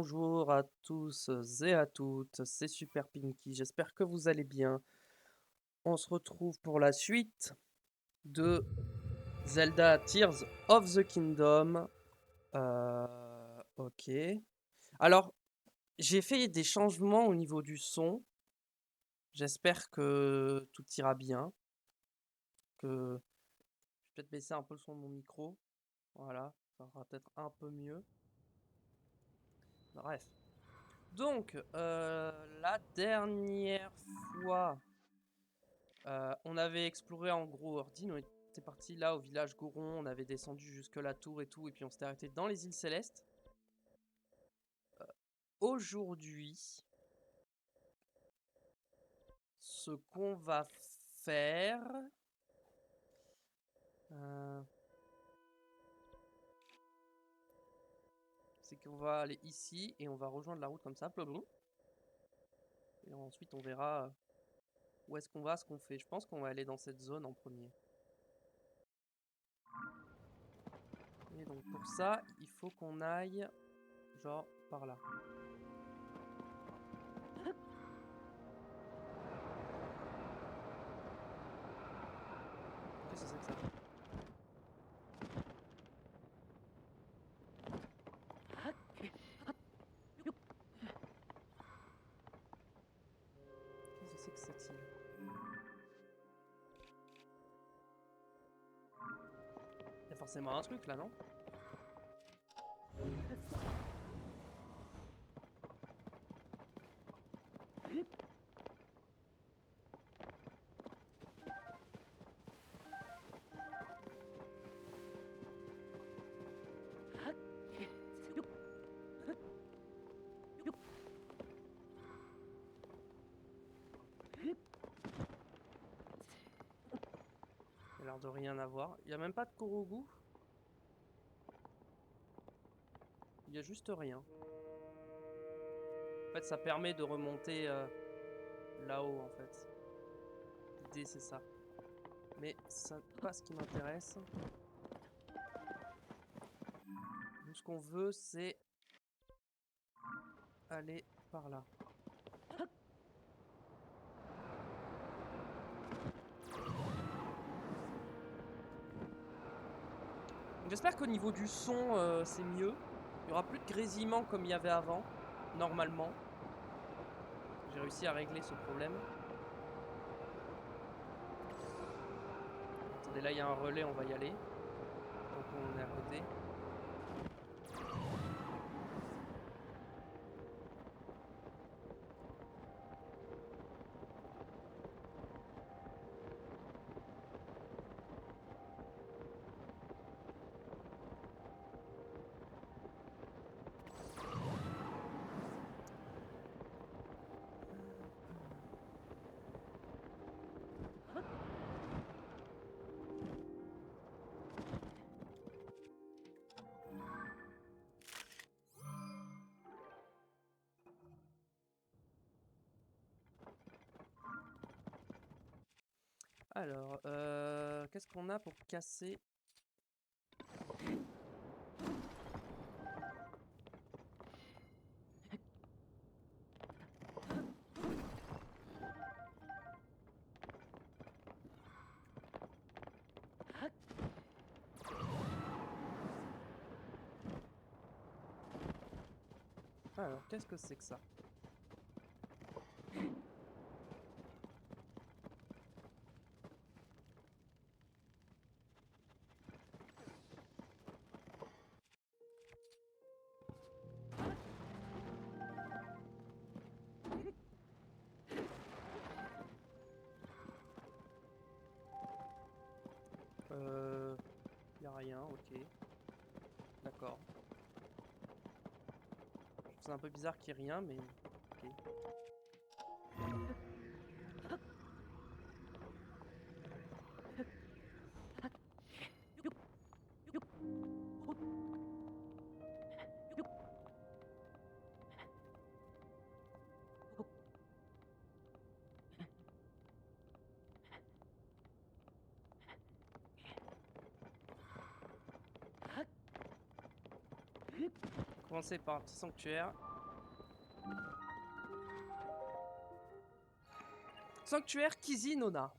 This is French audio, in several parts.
bonjour à tous et à toutes, c'est Super Pinky, j'espère que vous allez bien. On se retrouve pour la suite de Zelda Tears of the Kingdom. Ok. Alors, j'ai fait des changements au niveau du son. J'espère que tout ira bien. Que... Je vais peut-être baisser un peu le son de mon micro. Voilà, ça sera peut-être un peu mieux. Bref. Donc, la dernière fois, on avait exploré en gros Ordine, on était parti là au village Goron, on avait descendu jusque la tour et tout, et puis on s'était arrêté dans les îles Célestes. Aujourd'hui, ce qu'on va faire... c'est qu'on va aller ici et on va rejoindre la route comme ça, blablabla. Et ensuite on verra où est-ce qu'on va, ce qu'on fait. Je pense qu'on va aller dans cette zone en premier. Et donc pour ça, il faut qu'on aille genre par là. Qu'est-ce que c'est que ça? Qu'est-ce que c'est que cette île? Il y a forcément un truc là, non? Il a l'air de rien avoir. Il n'y a même pas de Korogu. Il y a juste rien. En fait, ça permet de remonter là-haut, en fait. L'idée, c'est ça. Mais c'est pas ce qui m'intéresse. Nous, ce qu'on veut, c'est aller par là. J'espère qu'au niveau du son, c'est mieux. Il n'y aura plus de grésillement comme il y avait avant, normalement. J'ai réussi à régler ce problème. Attendez, là, il y a un relais, on va y aller. Donc, on est à côté. Alors, qu'est-ce qu'on a pour casser? Alors, qu'est-ce que c'est que ça? Y a rien, ok. D'accord. Je trouve ça un peu bizarre qu'il n'y ait rien, mais ok. Commencer par un petit sanctuaire. Sanctuaire Kizi-Nona.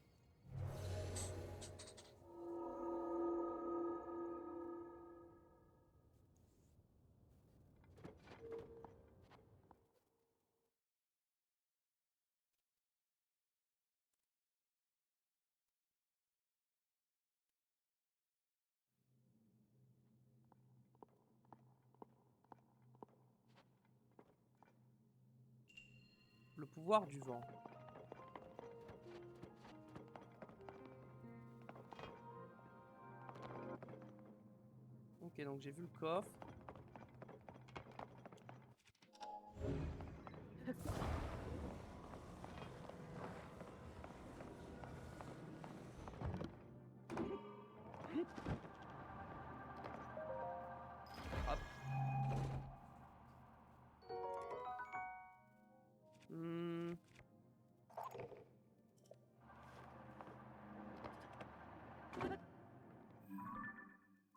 Le pouvoir du vent. Ok, donc j'ai vu le coffre. Hop.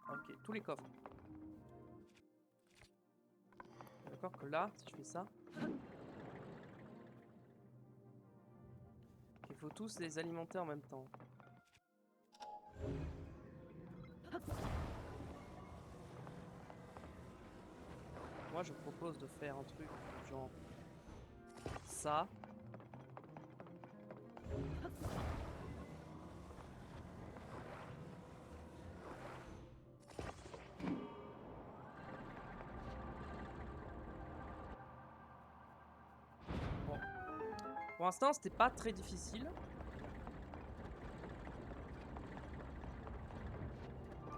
Ok, tous les coffres. D'accord que là, si je fais ça... Il faut tous les alimenter en même temps. Moi, je propose de faire un truc genre... ça. Bon. Pour l'instant, c'était pas très difficile.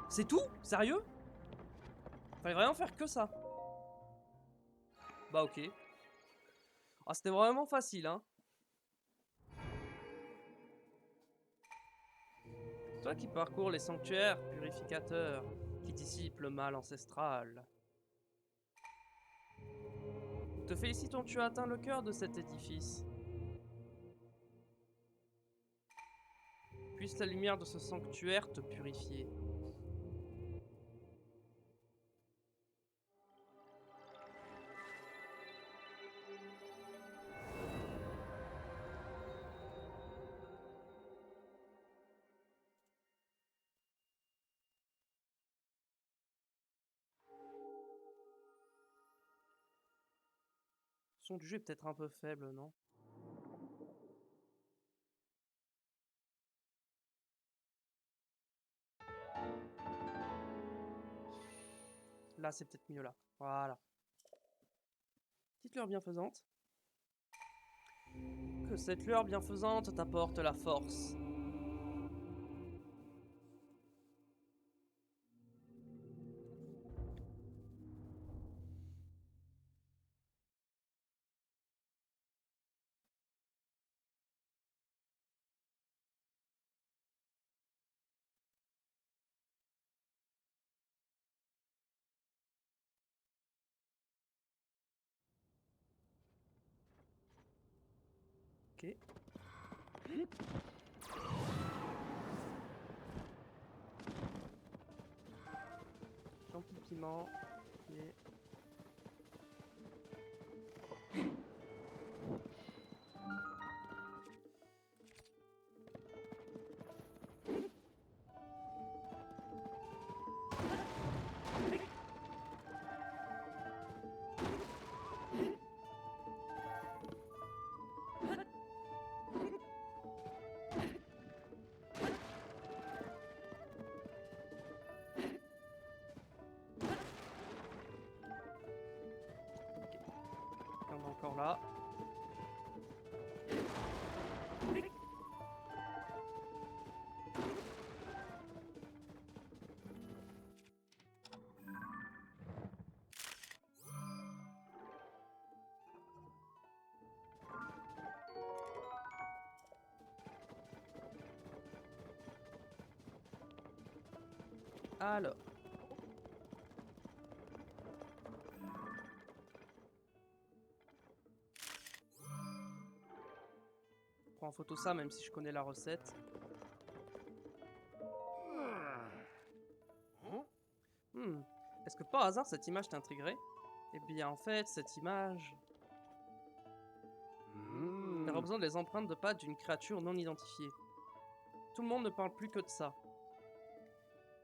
C'est tout? Sérieux? Fallait vraiment faire que ça. Bah ok. Ah, c'était vraiment facile, hein. Toi qui parcours les sanctuaires purificateurs, qui dissipent le mal ancestral. Nous te félicitons, tu as atteint le cœur de cet édifice. Puisse la lumière de ce sanctuaire te purifier. Le son du jeu est peut-être un peu faible, non? Là, c'est peut-être mieux là. Voilà. Petite lueur bienfaisante. Que cette lueur bienfaisante t'apporte la force. Ok. Champi piment. Ok. On est encore là. Alors. Je prends en photo ça, même si je connais la recette. Est-ce que par hasard cette image t'intriguerait? Eh bien en fait, cette image Elle représente les empreintes de pas d'une créature non identifiée. Tout le monde ne parle plus que de ça.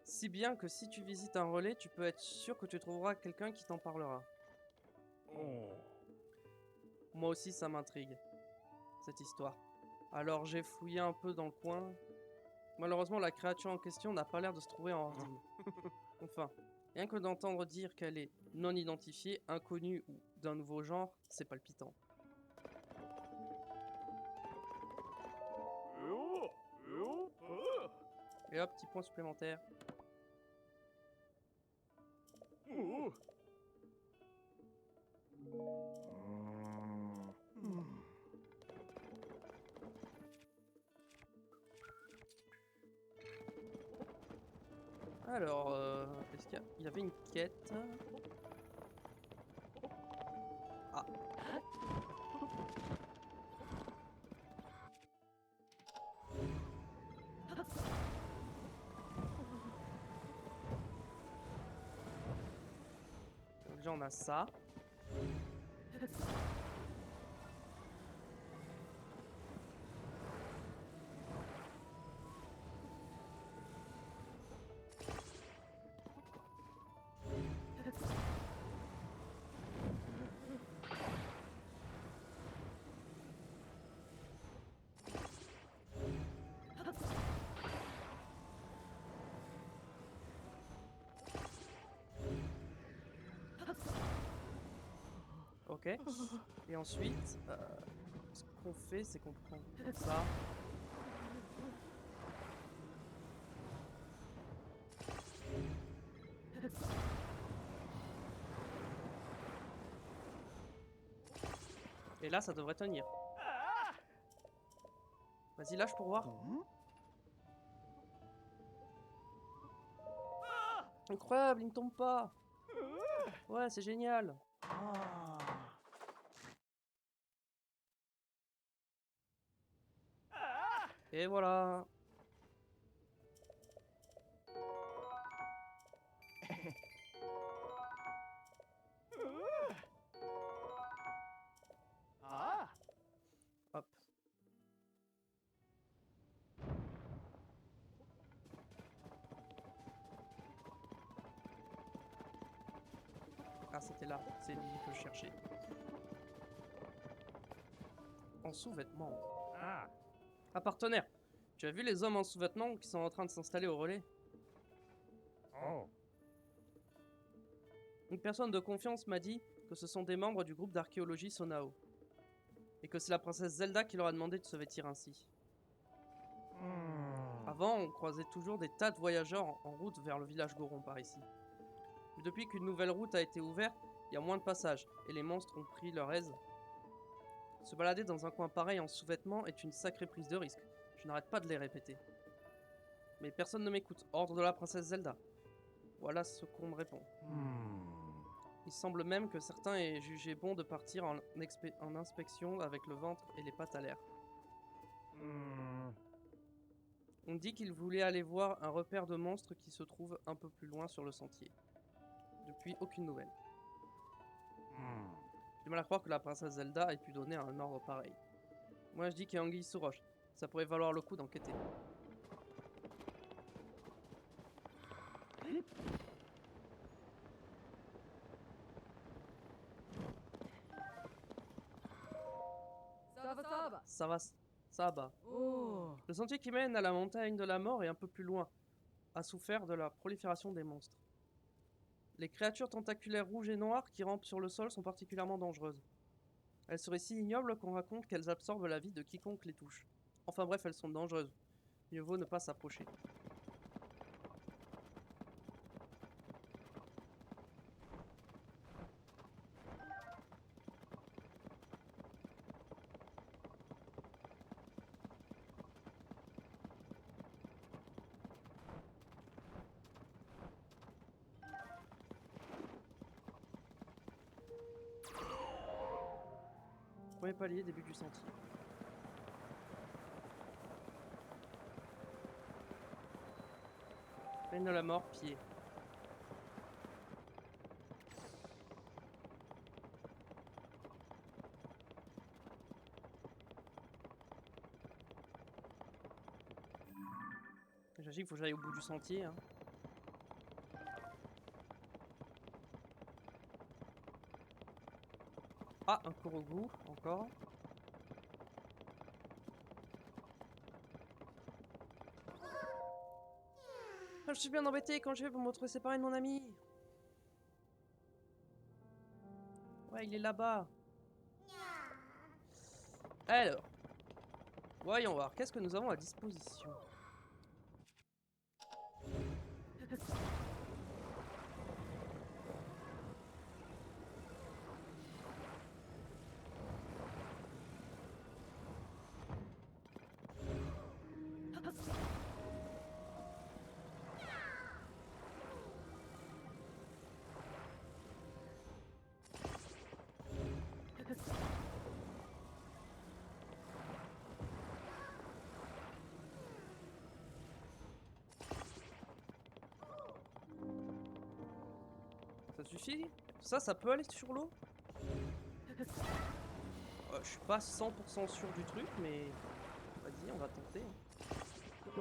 Si bien que si tu visites un relais, tu peux être sûr que tu trouveras quelqu'un qui t'en parlera. Moi aussi, ça m'intrigue, cette histoire. Alors j'ai fouillé un peu dans le coin. Malheureusement, la créature en question n'a pas l'air de se trouver en Ordine. Enfin, rien que d'entendre dire qu'elle est non identifiée, inconnue ou d'un nouveau genre, c'est palpitant. Et hop, petit point supplémentaire. Alors, est-ce qu'il y avait une quête? Ah. Donc déjà on a ça. Ok. Et ensuite, ce qu'on fait, c'est qu'on prend ça. Et là, ça devrait tenir. Vas-y, lâche pour voir. Incroyable, il ne tombe pas. Ouais, c'est génial. Et voilà. Hop. Ah, c'était là. C'est lui que je cherchais. En sous-vêtements. Ah, partenaire. Tu as vu les hommes en sous-vêtements qui sont en train de s'installer au relais? Une personne de confiance m'a dit que ce sont des membres du groupe d'archéologie Sonao. Et que c'est la princesse Zelda qui leur a demandé de se vêtir ainsi. Avant, on croisait toujours des tas de voyageurs en route vers le village Goron par ici. Mais depuis qu'une nouvelle route a été ouverte, il y a moins de passages, et les monstres ont pris leur aise. Se balader dans un coin pareil en sous-vêtements est une sacrée prise de risque. Je n'arrête pas de les répéter. Mais personne ne m'écoute. Ordre de la princesse Zelda. Voilà ce qu'on me répond. Il semble même que certains aient jugé bon de partir en inspection avec le ventre et les pattes à l'air. On dit qu'ils voulaient aller voir un repère de monstres qui se trouve un peu plus loin sur le sentier. Depuis, aucune nouvelle. J'ai du mal à croire que la princesse Zelda ait pu donner un ordre pareil. Moi je dis qu'il y a anguille sous roche. Ça pourrait valoir le coup d'enquêter. Ça va, ça va. Le sentier qui mène à la montagne de la mort est un peu plus loin, a souffert de la prolifération des monstres. Les créatures tentaculaires rouges et noires qui rampent sur le sol sont particulièrement dangereuses. Elles seraient si ignobles qu'on raconte qu'elles absorbent la vie de quiconque les touche. Enfin bref, elles sont dangereuses. Mieux vaut ne pas s'approcher. Premier palier, début du sentier. Peine de la mort, pied. Sachez qu'il faut que j'aille au bout du sentier, hein. Ah, un Korogu, encore. Ah, je suis bien embêté, quand je vais pour me retrouver séparé de mon ami. Ouais, il est là-bas. Alors, voyons voir, qu'est-ce que nous avons à disposition? Ça suffit? Ça peut aller sur l'eau? Je suis pas 100% sûr du truc, mais vas-y, on va tenter, hein. Ok.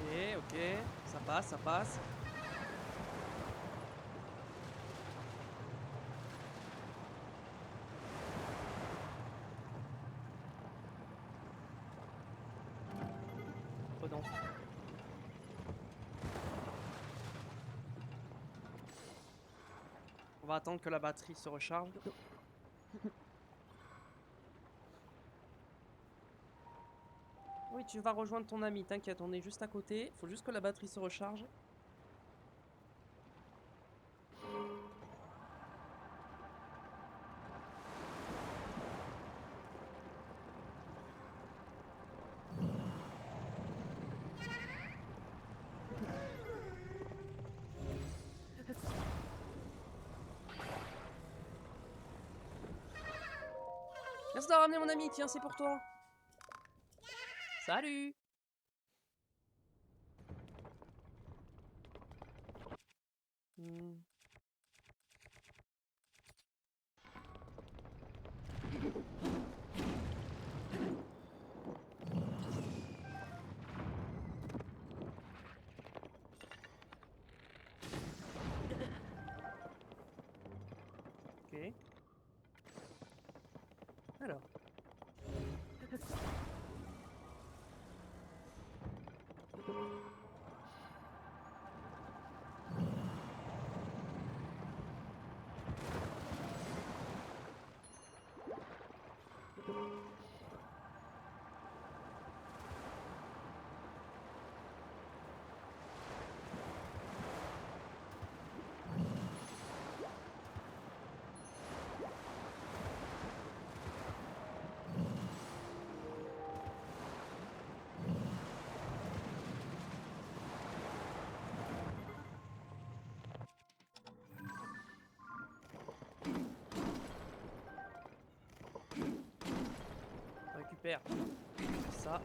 Ok, ok, ça passe, ça passe. Oh non. On va attendre que la batterie se recharge. Oui, tu vas rejoindre ton ami, t'inquiète, on est juste à côté. Faut juste que la batterie se recharge. Merci d'avoir ramené mon ami, tiens, c'est pour toi. Salut! Hmm. Ok. Alors. On récupère ça.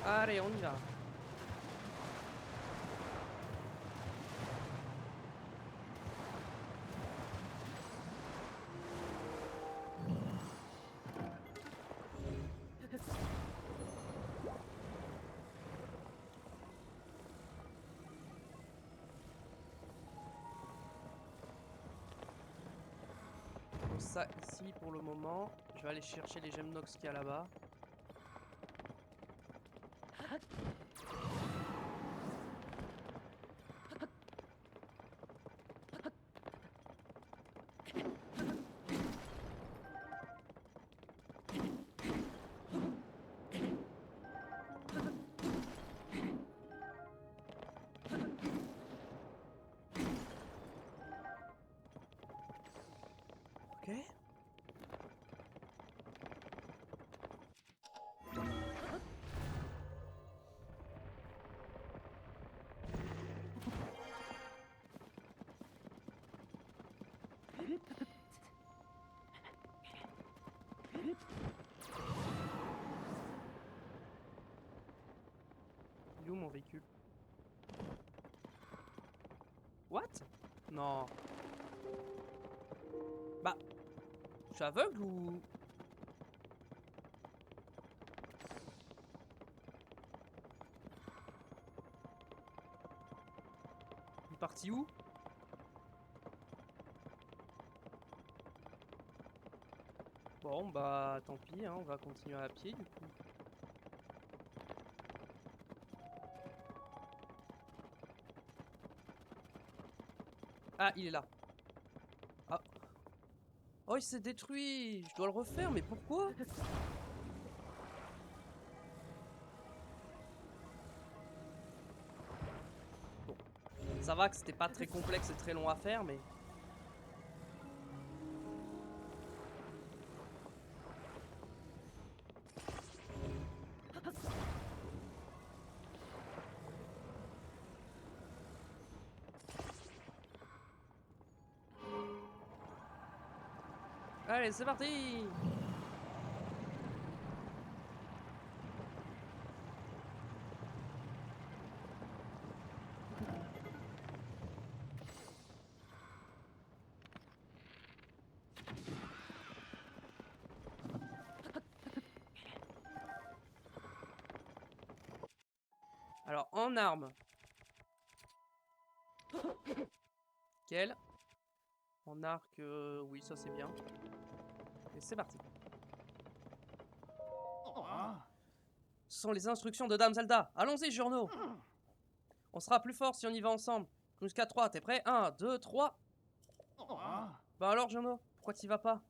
Allez, on y va. Donc ça ici pour le moment. Je vais aller chercher les gemmes nox qu'il y a là-bas. Il est où mon véhicule? What? Non. Bah, je suis aveugle ou... Il est parti où? Bon, bah, tant pis, hein, on va continuer à pied, du coup. Ah, il est là. Ah. Oh, il s'est détruit. Je dois le refaire, mais pourquoi? Bon. Ça va que c'était pas très complexe et très long à faire, mais... Allez, c'est parti! Alors, en armes. Quel? En arc, oui, ça c'est bien. Et c'est parti. Ce sont les instructions de Dame Zelda. Allons-y, journaux. On sera plus fort si on y va ensemble. Jusqu'à 3, t'es prêt? 1, 2, 3. Bah alors, journaux, pourquoi t'y vas pas?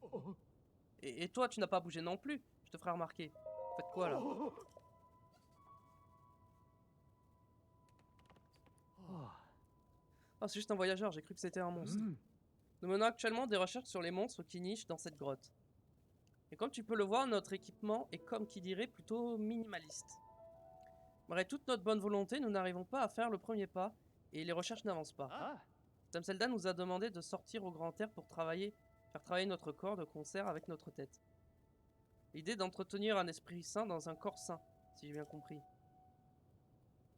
Et toi, tu n'as pas bougé non plus. Je te ferai remarquer. Faites quoi, là? Oh, c'est juste un voyageur, j'ai cru que c'était un monstre. Nous menons actuellement des recherches sur les monstres qui nichent dans cette grotte. Et comme tu peux le voir, notre équipement est, comme qui dirait, plutôt minimaliste. Malgré toute notre bonne volonté, nous n'arrivons pas à faire le premier pas, et les recherches n'avancent pas. Dame Zelda nous a demandé de sortir au grand air pour faire travailler notre corps de concert avec notre tête. L'idée d'entretenir un esprit sain dans un corps sain, si j'ai bien compris.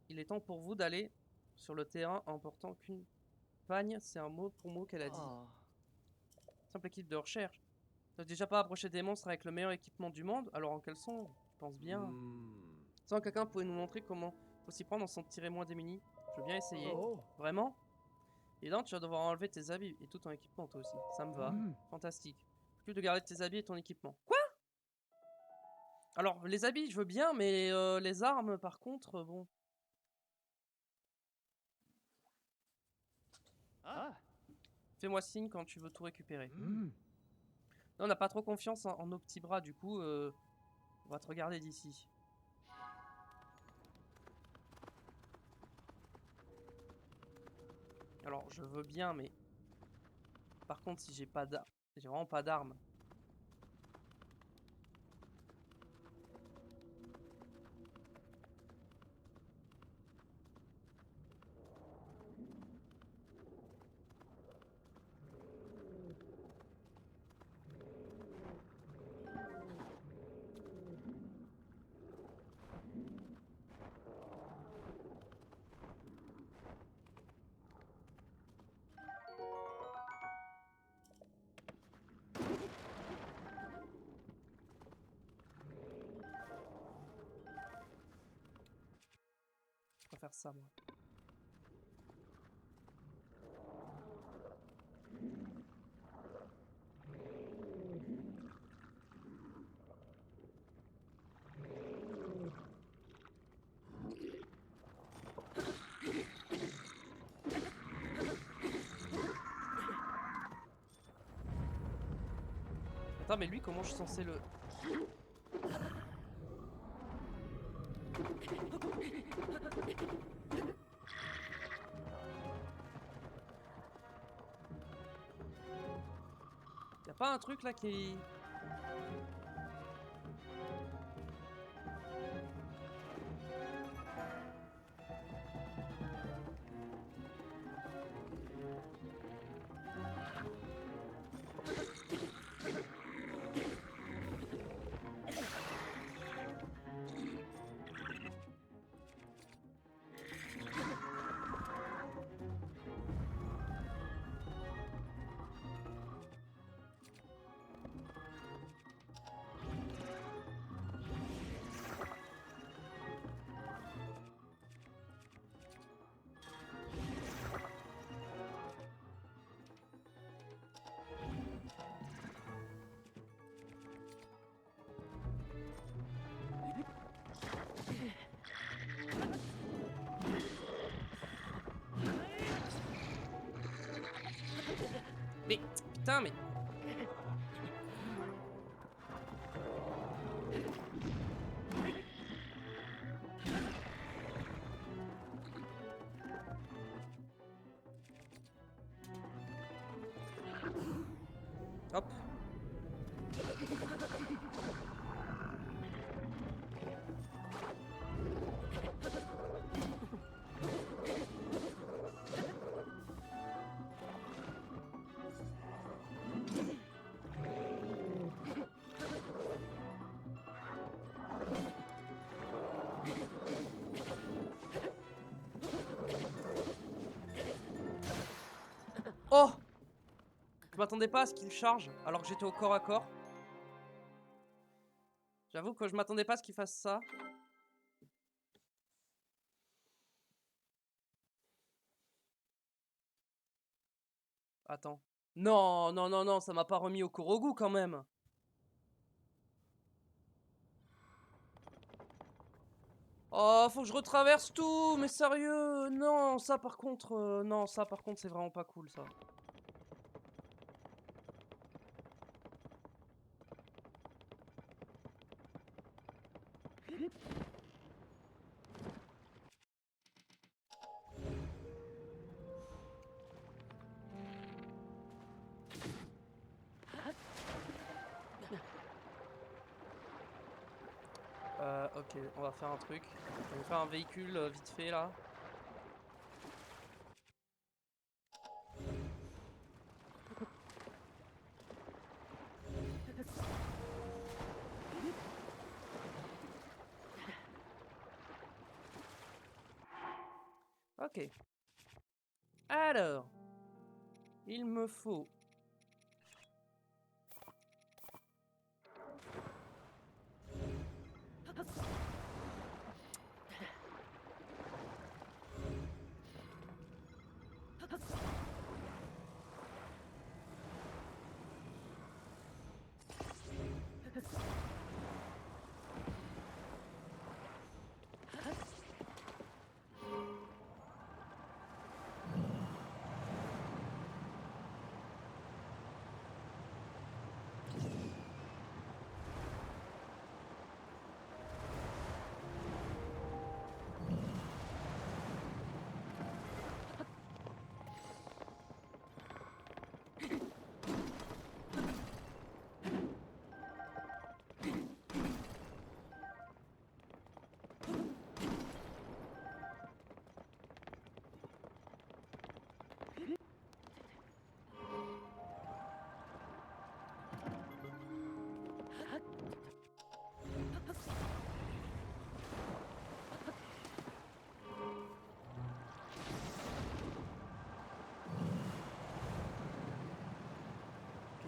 Il est temps pour vous d'aller sur le terrain en portant qu'une pagne, c'est un mot pour mot qu'elle a dit. Simple équipe de recherche. T'as déjà pas approché des monstres avec le meilleur équipement du monde, alors en caleçon, je pense bien. Sans quelqu'un pouvait nous montrer comment faut s'y prendre en s'en tirer moins démuni. Je veux bien essayer. Vraiment? Et donc tu vas devoir enlever tes habits et tout ton équipement toi aussi. Ça me va. Fantastique. Plus de garder tes habits et ton équipement. Quoi? Alors les habits je veux bien, mais les armes par contre, bon. Fais-moi signe quand tu veux tout récupérer. Là, on n'a pas trop confiance en nos petits bras, du coup, on va te regarder d'ici. Alors, je veux bien, mais... Par contre, si j'ai pas d'armes... J'ai vraiment pas d'armes. Je préfère ça, moi. Attends, mais lui, comment je suis censé le... Y'a pas un truc là qui... putain, mais... Hop. Oh! Je m'attendais pas à ce qu'il charge alors que j'étais au corps à corps. J'avoue que je m'attendais pas à ce qu'il fasse ça. Attends. Non, non, non, non, ça m'a pas remis au Korogu quand même. Oh, faut que je retraverse tout, mais sérieux, non, ça par contre, non, ça par contre, c'est vraiment pas cool, ça. Ok, on va faire un truc. Je vais faire un véhicule vite fait, là. Ok. Alors, il me faut...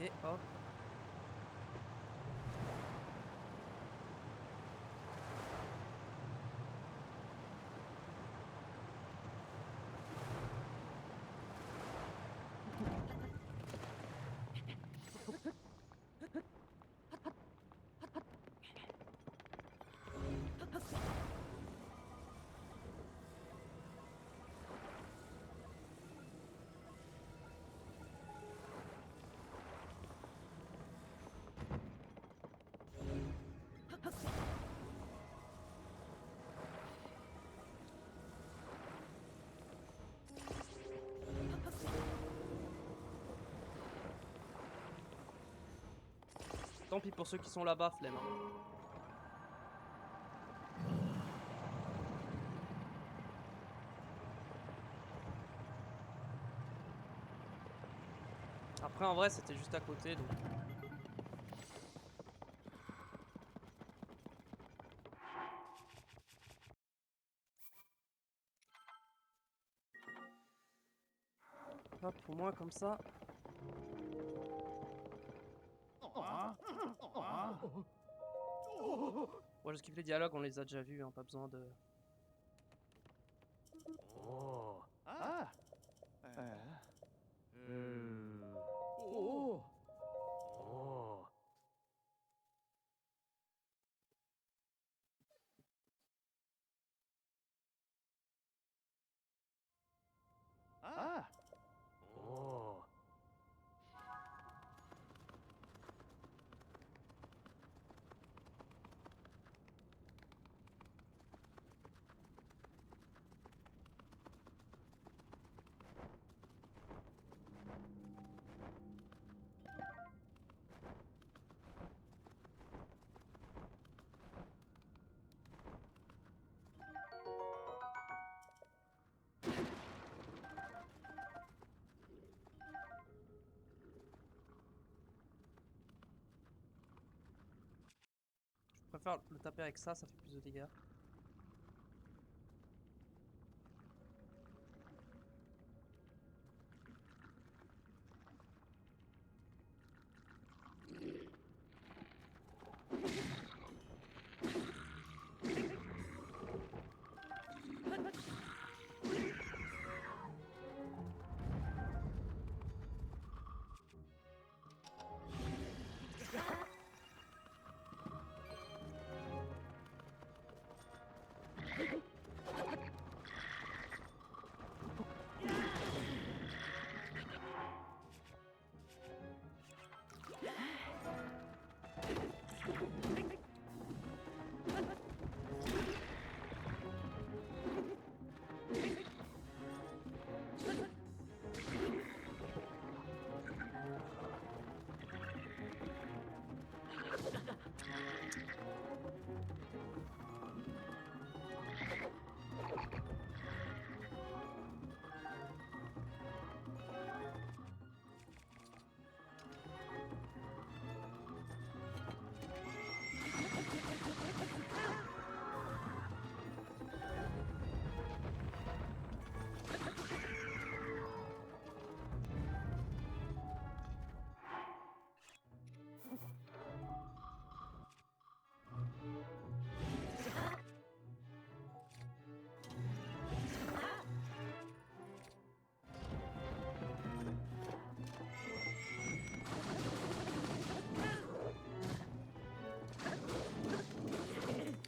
Ok, hop. Tant pis pour ceux qui sont là-bas, flemme. Après, en vrai, c'était juste à côté, donc... Hop, au moins comme ça. Bon, je skip les dialogues, on les a déjà vus, hein, pas besoin de... préfère le taper avec ça, ça fait plus de dégâts.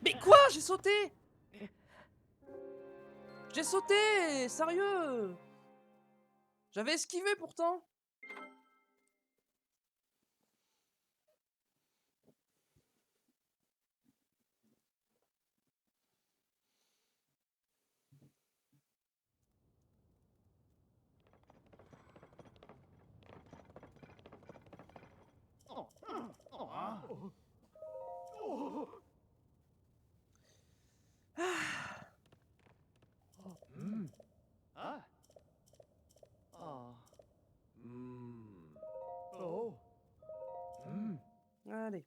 Mais quoi? J'ai sauté! J'ai sauté! Sérieux! J'avais esquivé pourtant! Allez.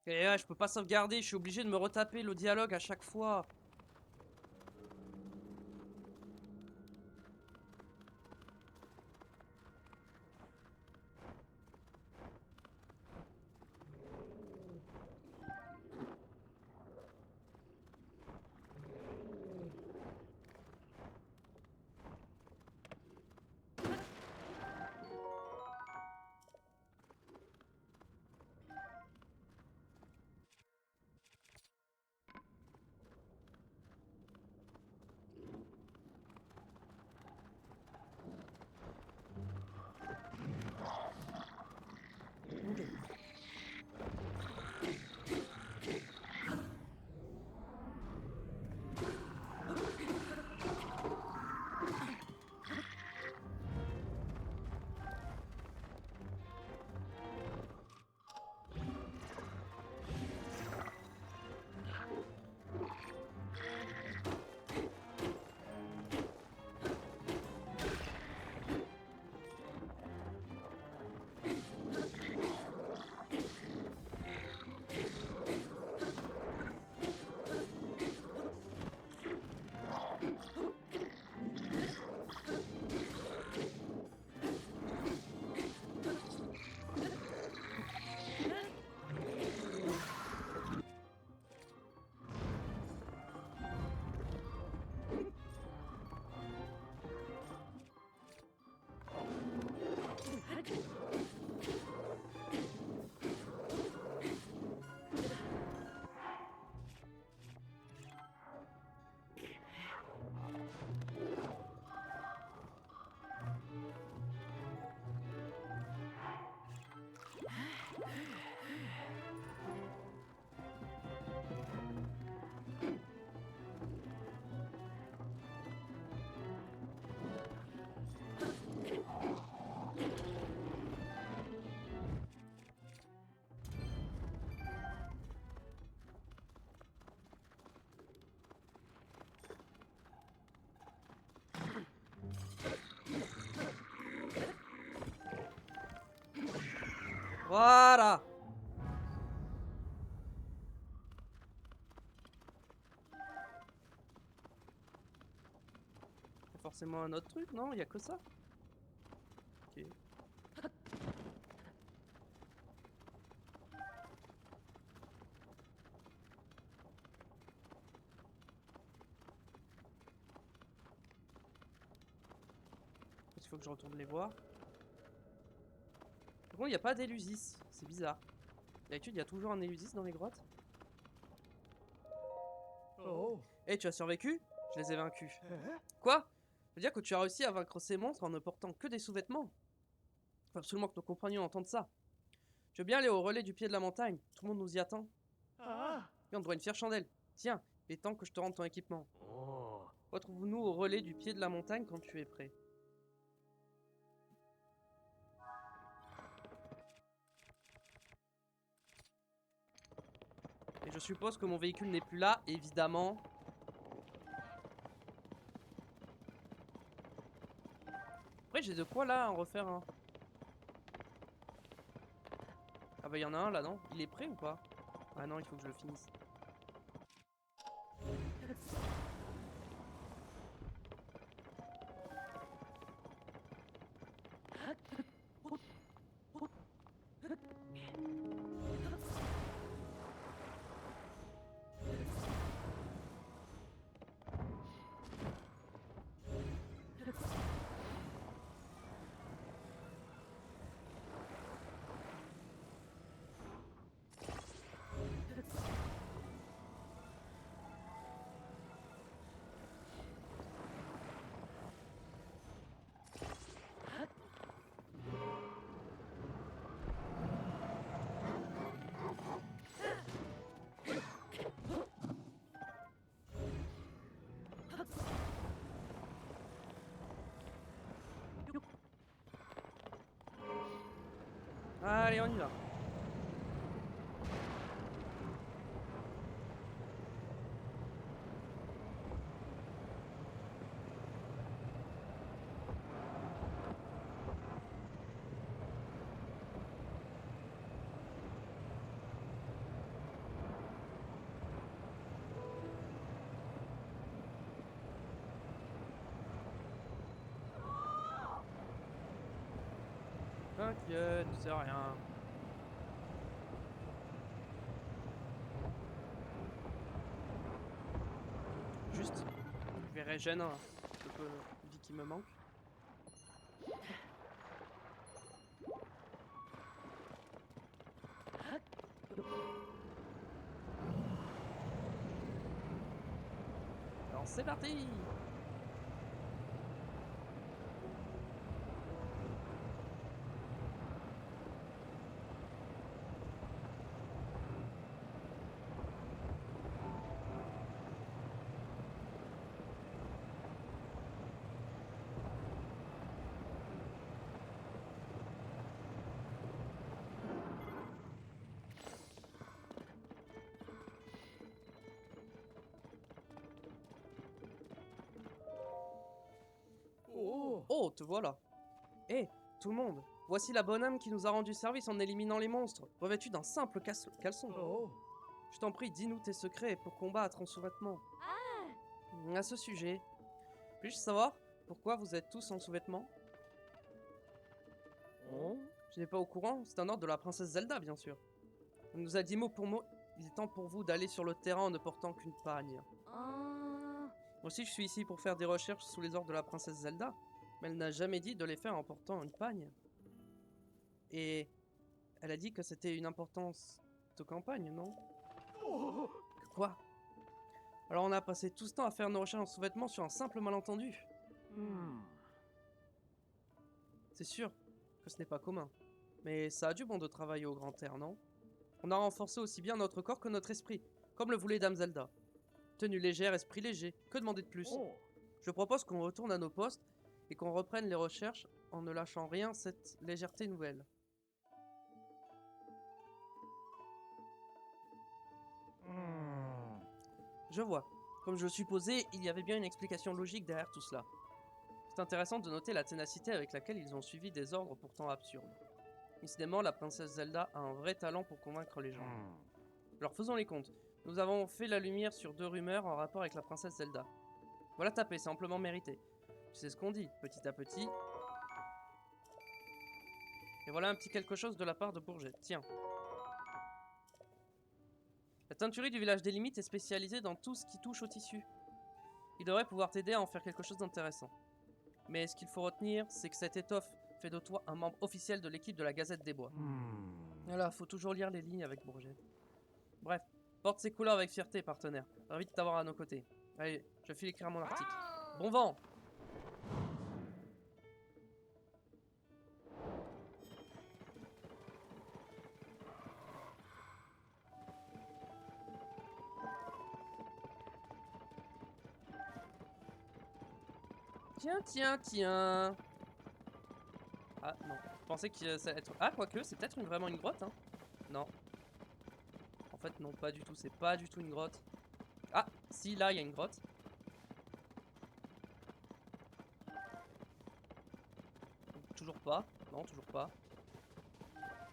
Et ouais, je peux pas sauvegarder, je suis obligé de me retaper le dialogue à chaque fois. Voilà. Il y a forcément un autre truc, non? Il y a que ça? Ok. Il faut que je retourne les voir. Par contre, il n'y a pas d'Élusis. C'est bizarre. D'habitude, il y a toujours un Élusis dans les grottes. Oh. Eh, tu as survécu? Je les ai vaincus. Quoi? Ça veut dire que tu as réussi à vaincre ces monstres en ne portant que des sous-vêtements? Faut absolument que nos compagnons entendent ça. Je veux bien aller au relais du pied de la montagne. Tout le monde nous y attend. Ah. Et on doit une fière chandelle. Tiens, il est temps que je te rende ton équipement. Oh. Retrouve-nous au relais du pied de la montagne quand tu es prêt. Et je suppose que mon véhicule n'est plus là, évidemment. Après, j'ai de quoi là en refaire un. Ah bah, il y en a un là, non? Il est prêt ou pas? Ah non, il faut que je le finisse. Allez, on y va. T'inquiète, c'est rien. Juste, je vais régénérer un peu de vie qui me manque. Alors c'est parti! Oh. Oh, te voilà! Hé, tout le monde! Voici la bonne âme qui nous a rendu service en éliminant les monstres, revêtue d'un simple caleçon. Oh. Je t'en prie, dis-nous tes secrets pour combattre en sous-vêtements. À ce sujet, puis-je savoir pourquoi vous êtes tous en sous-vêtements? Oh. Je n'ai pas au courant, c'est un ordre de la princesse Zelda, bien sûr. Elle nous a dit mot pour mot, il est temps pour vous d'aller sur le terrain en ne portant qu'une pagne. Moi aussi, je suis ici pour faire des recherches sous les ordres de la princesse Zelda, mais elle n'a jamais dit de les faire en portant une pagne. Et elle a dit que c'était une importance de campagne, non? Oh. Quoi? Alors on a passé tout ce temps à faire nos recherches en sous-vêtements sur un simple malentendu. C'est sûr que ce n'est pas commun. Mais ça a du bon de travailler au grand air, non? On a renforcé aussi bien notre corps que notre esprit, comme le voulait Dame Zelda. Tenue légère, esprit léger, que demander de plus? Oh. Je propose qu'on retourne à nos postes et qu'on reprenne les recherches en ne lâchant rien cette légèreté nouvelle. Je vois. Comme je le supposais, il y avait bien une explication logique derrière tout cela. C'est intéressant de noter la ténacité avec laquelle ils ont suivi des ordres pourtant absurdes. Décidément, la princesse Zelda a un vrai talent pour convaincre les gens. Alors faisons les comptes. Nous avons fait la lumière sur 2 rumeurs en rapport avec la princesse Zelda. Voilà ta paix, c'est amplement mérité. Tu sais ce qu'on dit, petit à petit. Et voilà un petit quelque chose de la part de Bourget. Tiens. La teinturerie du village des limites est spécialisée dans tout ce qui touche au tissu. Il devrait pouvoir t'aider à en faire quelque chose d'intéressant. Mais ce qu'il faut retenir, c'est que cette étoffe fait de toi un membre officiel de l'équipe de la Gazette des Bois. Voilà, faut toujours lire les lignes avec Bourget. Bref, porte ces couleurs avec fierté, partenaire. Ravi de t'avoir à nos côtés. Allez, je file écrire mon article. Bon vent! Tiens, tiens, tiens. Ah, non. Je pensais que ça allait être... Ah, quoique, c'est peut-être vraiment une grotte, hein. Non. En fait, non, pas du tout. C'est pas du tout une grotte. Ah, si, là, il y a une grotte. Toujours pas. Non, toujours pas.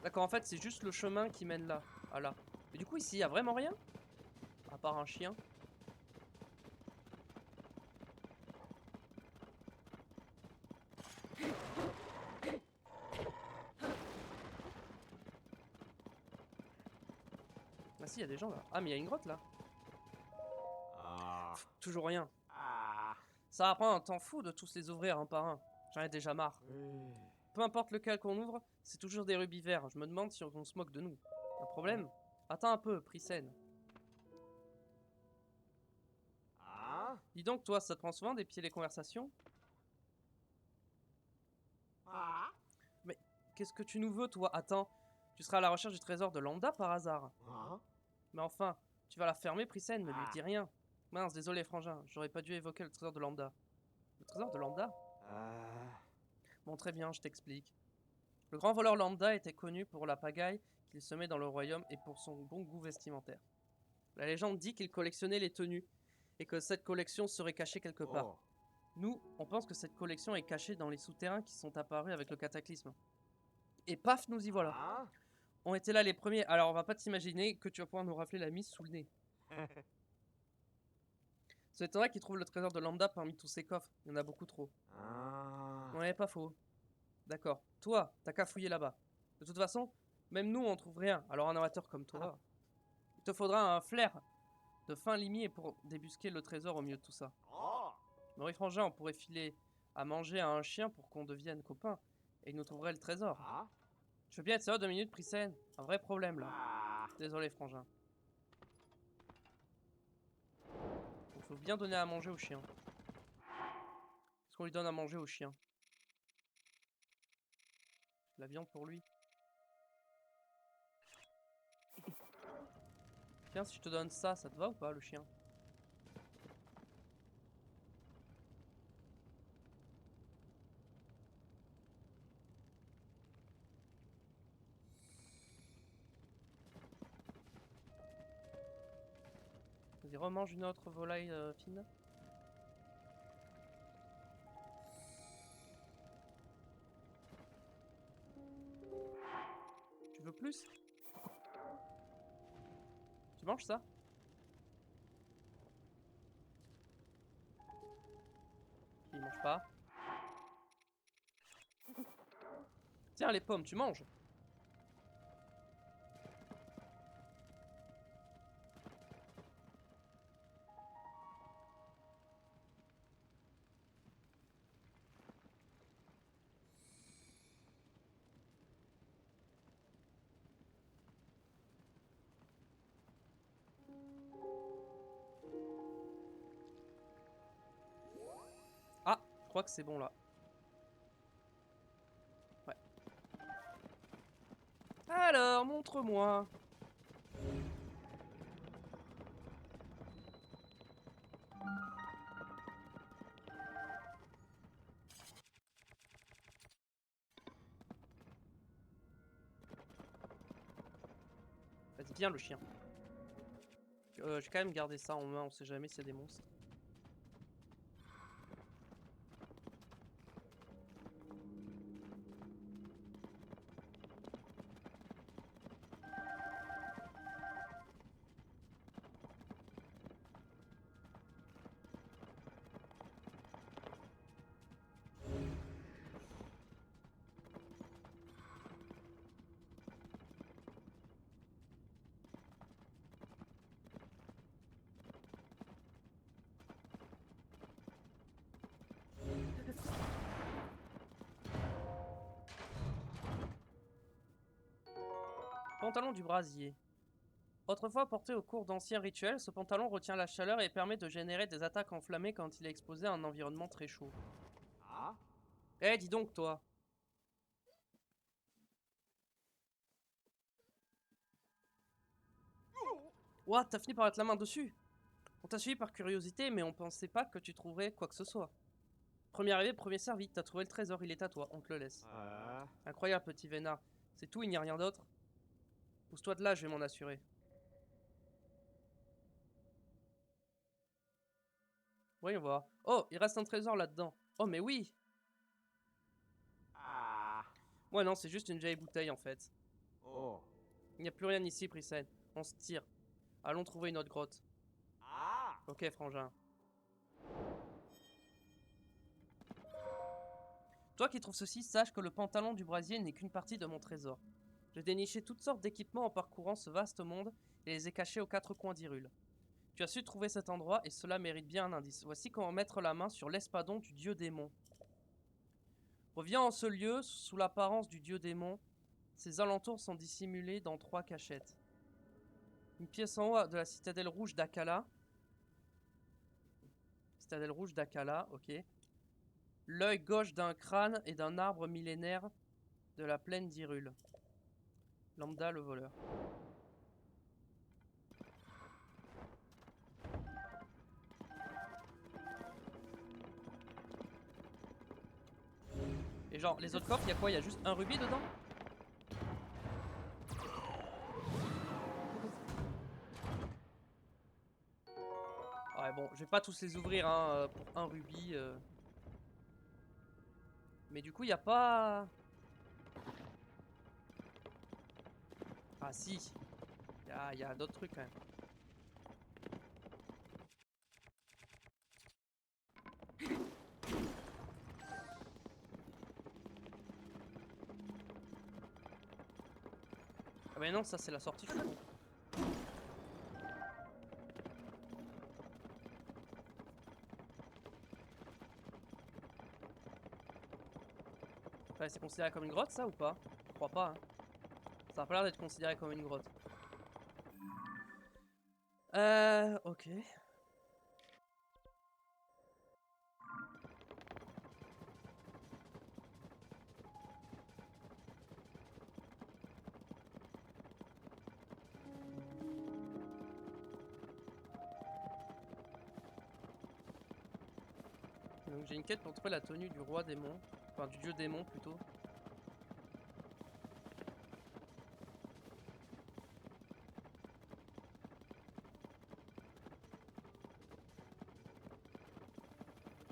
D'accord, en fait, c'est juste le chemin qui mène là. Ah, là. Mais du coup, ici, il y a vraiment rien? À part un chien. Ah si, il y a des gens là. Ah, mais il y a une grotte là. Pff, toujours rien. Ça va prendre un temps fou de tous les ouvrir un par un. J'en ai déjà marre. Peu importe lequel qu'on ouvre, c'est toujours des rubis verts. Je me demande si on se moque de nous. Un problème? Attends un peu, Pricène. Dis donc, toi, ça te prend souvent d'épier les conversations? Mais qu'est-ce que tu nous veux, toi? Attends, tu seras à la recherche du trésor de Lambda par hasard? Mais enfin, tu vas la fermer, Pricène, ne lui dis rien. Mince, désolé, frangin, j'aurais pas dû évoquer le trésor de Lambda. Le trésor de Lambda? Bon, très bien, je t'explique. Le grand voleur Lambda était connu pour la pagaille qu'il semait dans le royaume et pour son bon goût vestimentaire. La légende dit qu'il collectionnait les tenues et que cette collection serait cachée quelque part. Nous, on pense que cette collection est cachée dans les souterrains qui sont apparus avec le cataclysme. Et paf, nous y voilà. On était là les premiers, alors on va pas t'imaginer que tu vas pouvoir nous rafler la mise sous le nez. C'est étonnant qu'ils trouvent le trésor de Lambda parmi tous ces coffres, il y en a beaucoup trop. Ouais, pas faux. D'accord. Toi, t'as qu'à fouiller là-bas. De toute façon, même nous, on trouve rien. Alors un amateur comme toi, il te faudra un flair de fin limier pour débusquer le trésor au milieu de tout ça. Mais oui, frangin, on pourrait filer à manger à un chien pour qu'on devienne copains. Et il nous trouverait le trésor. Je veux bien être sérieux 2 minutes, Pricène. Un vrai problème, là. Désolé, frangin. Il faut bien donner à manger au chien. Qu'est-ce qu'on lui donne à manger au chien? La viande pour lui. Tiens, si je te donne ça, ça te va ou pas, le chien? Vas-y, remange une autre volaille fine. Tu veux plus? Tu manges ça? Il mange pas. Tiens, les pommes, tu manges? Ah, je crois que c'est bon là. Ouais. Alors, montre-moi. Vas-y, viens le chien. Je vais quand même garder ça en main, on sait jamais s'il y a des monstres. Pantalon du brasier. Autrefois porté au cours d'anciens rituels, ce pantalon retient la chaleur et permet de générer des attaques enflammées quand il est exposé à un environnement très chaud. Ah. Eh, dis donc, toi! Ouah, t'as fini par mettre la main dessus! On t'a suivi par curiosité, mais on pensait pas que tu trouverais quoi que ce soit. Premier arrivé, premier servi, t'as trouvé le trésor, il est à toi, on te le laisse. Ah. Incroyable, petit vénard. C'est tout, il n'y a rien d'autre? Pousse-toi de là, je vais m'en assurer. Voyons voir. Oh, il reste un trésor là-dedans. Oh, mais oui! Ah. Ouais, non, c'est juste une vieille bouteille, en fait. Oh. Il n'y a plus rien ici, Prissène. On se tire. Allons trouver une autre grotte. Ah. Ok, frangin. Toi qui trouves ceci, sache que le pantalon du brasier n'est qu'une partie de mon trésor. J'ai déniché toutes sortes d'équipements en parcourant ce vaste monde et les ai cachés aux quatre coins d'Hyrule. Tu as su trouver cet endroit et cela mérite bien un indice. Voici comment mettre la main sur l'espadon du dieu démon. Reviens en ce lieu sous l'apparence du dieu démon. Ses alentours sont dissimulés dans 3 cachettes. Une pièce en haut de la citadelle rouge d'Akala. Citadelle rouge d'Akala, ok. L'œil gauche d'un crâne et d'un arbre millénaire de la plaine d'Hyrule. Lambda le voleur. Et genre, les autres coffres, y'a quoi? Y'a juste un rubis dedans? Ouais, bon, je vais pas tous les ouvrir hein, pour un rubis. Mais du coup, y'a pas... Ah si, y'a d'autres trucs quand même. Ah mais non, ça c'est la sortie, je suis con. Ouais, c'est considéré comme une grotte ça ou pas? Je crois pas, hein. Ça a pas l'air d'être considéré comme une grotte. Ok. Donc j'ai une quête pour trouver la tenue du roi démon. Enfin, du dieu démon plutôt.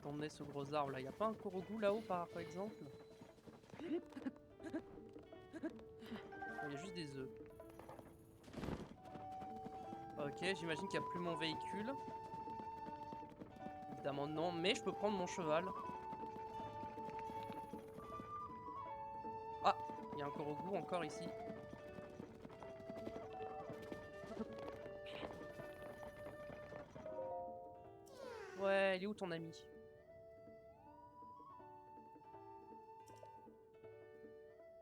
T'emmener ce gros arbre là. Y'a pas un Korogu là-haut par exemple? Il y a juste des œufs. Ok, j'imagine qu'il n'y a plus mon véhicule. Évidemment non, mais je peux prendre mon cheval. Ah, il y a un Korogu encore ici. Ouais, il est où ton ami?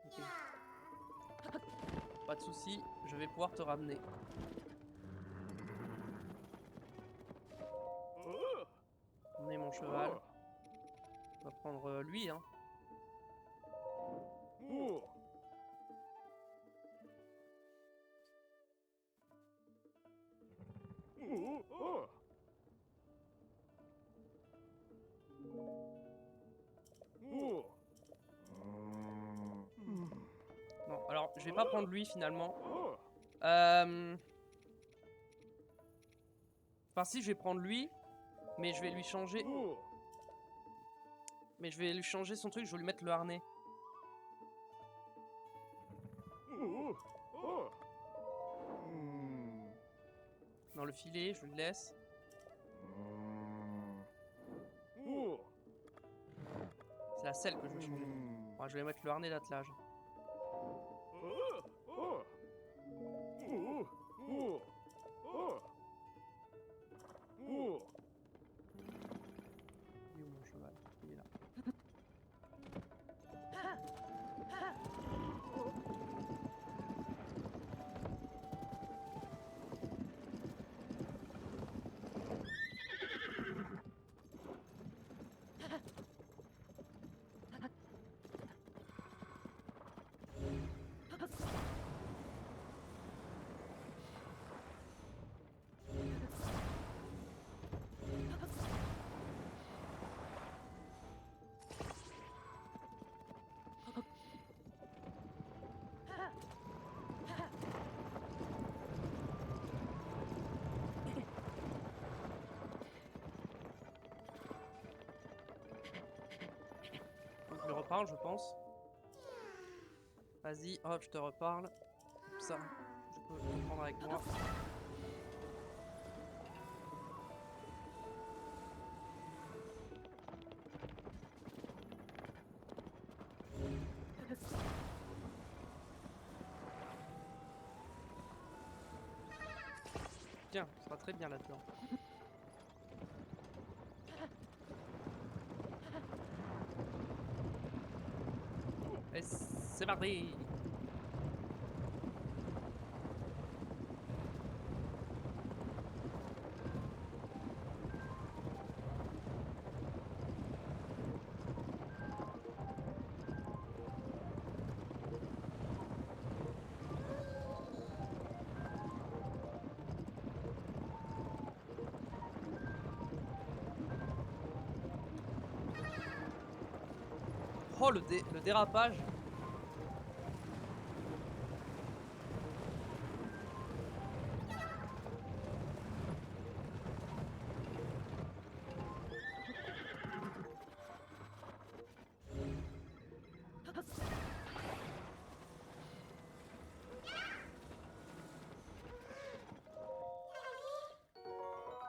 Ok. Pas de soucis, je vais pouvoir te ramener. Oh. Emmener mon cheval. On va prendre lui, hein. Oh. Oh. Oh. Oh. Non, alors je vais pas prendre lui finalement. Oh. Enfin si, je vais prendre lui, mais je vais lui changer. Oh. Mais je vais lui changer son truc, je vais lui mettre le harnais. Oh. Oh. Dans le filet, je lui laisse. Oh. C'est la selle que je vais changer. Ouais, je vais mettre le harnais d'attelage. Oh. Oh. Oh. Oh. Oh. Oh. Il est où mon cheval? Il est là. reparle, je pense. Vas-y, hop, je te reparle. Comme ça, je peux te prendre avec moi. Tiens, ça sera très bien là-dedans. Et c'est parti! Oh, le dérapage!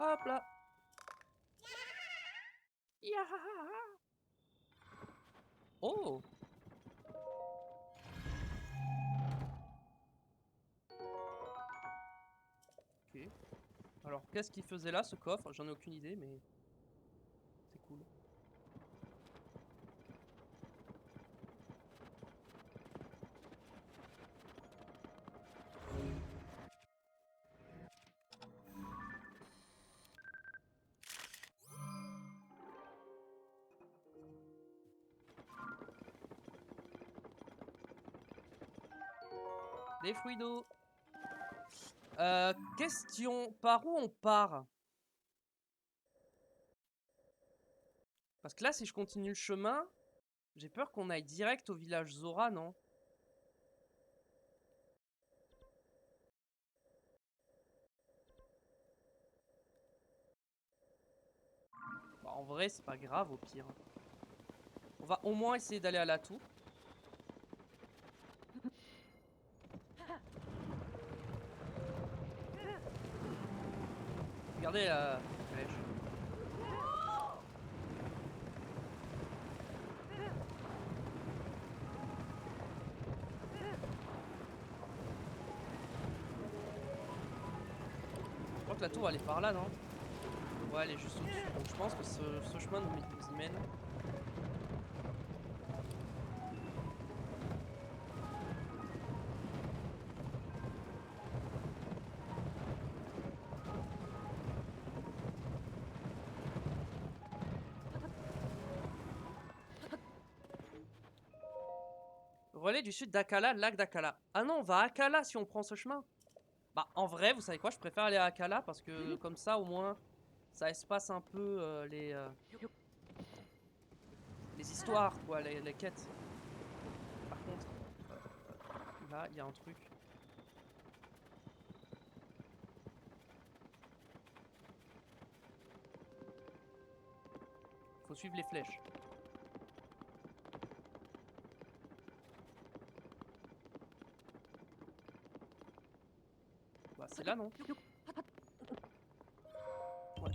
Hop là! Yahaha! Oh! Ok. Alors, qu'est-ce qu'il faisait là, ce coffre? J'en ai aucune idée, mais c'est cool. Des fruits d'eau. Question, par où on part? Parce que là, si je continue le chemin, j'ai peur qu'on aille direct au village Zora, non? Bah, en vrai, c'est pas grave au pire. On va au moins essayer d'aller à la tour. Regardez la flèche. Je crois que la tour elle est par là, non? Ouais, elle est juste au-dessus. Donc je pense que ce chemin nous y mène. Relais du sud d'Akala, lac d'Akala. Ah non, on va à Akala si on prend ce chemin. Bah, en vrai, vous savez quoi, je préfère aller à Akala parce que comme ça, au moins, ça espace un peu les histoires, quoi, les quêtes. Par contre, là, il y a un truc. Faut suivre les flèches. Bah, c'est là, non? Ouais.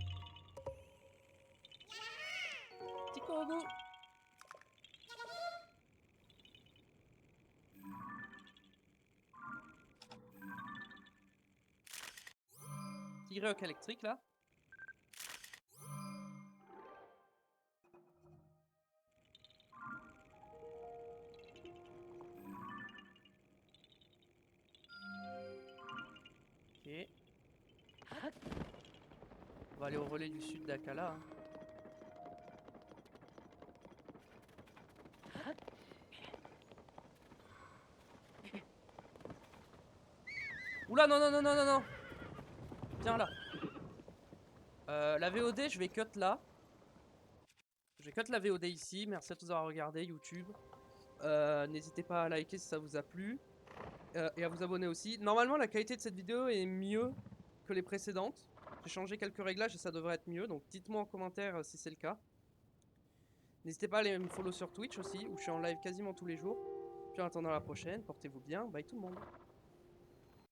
Petit corbeau. Petit grioc électrique, là. Ok. On va aller au relais du sud d'Akala. Hein. Oula, non, non, non, non, non, non. Viens là. La VOD, je vais cut là. Je vais cut la VOD ici. Merci à tous d'avoir regardé YouTube. N'hésitez pas à liker si ça vous a plu. Et à vous abonner aussi. Normalement, la qualité de cette vidéo est mieux que les précédentes. J'ai changé quelques réglages et ça devrait être mieux. Donc dites-moi en commentaire si c'est le cas. N'hésitez pas à aller me follow sur Twitch aussi, où je suis en live quasiment tous les jours. Puis en attendant la prochaine, portez-vous bien. Bye tout le monde.